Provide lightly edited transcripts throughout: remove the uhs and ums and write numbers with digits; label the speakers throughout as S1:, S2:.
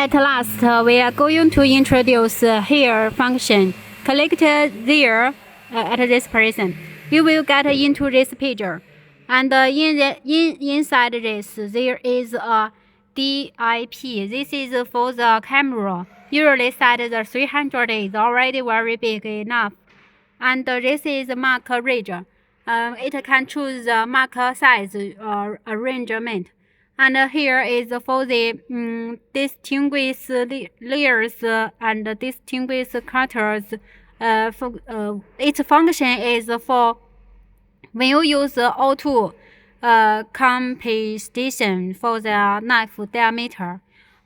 S1: At last, we are going to introduce here function. Click there at this person. You will get into this page. And inside this, there is a DIP. This is for the camera. Usually set the 300 is already very big enough. And this is mark range. It can choose the mark size or arrangement. And here is for the distinguish layers and distinguish cutters. Its function is for when you use auto computation for the knife diameter.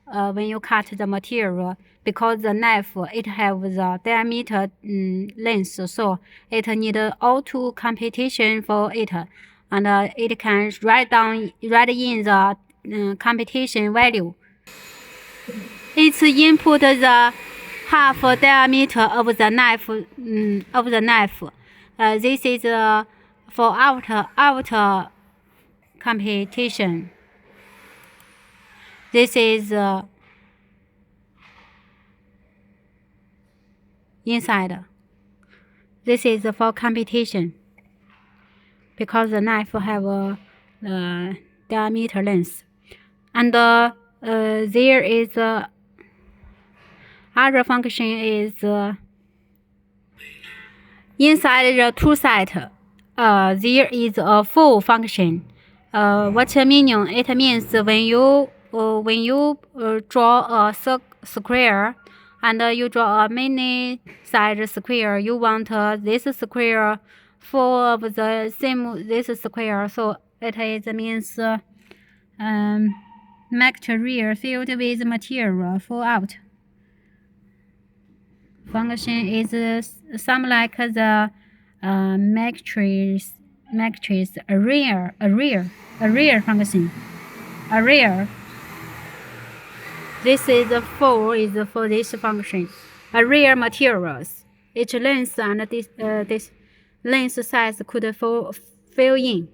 S1: When you cut the material, because the knife it have the diameter length, so it need auto computation for it, and it can write in the computation value. It's input the half diameter of the knife this is for outer computation. This is inside. This is for computation because the knife have a diameter length. And there is other function is inside the tool set. There is a full function. What meaning? It means when you draw a square and you draw a mini size square, you want this square full of the same this square, so it means material filled with material full out. Function is some like the matrix array function. Array. This is for this function. Array materials. Each length and this length size could fill in.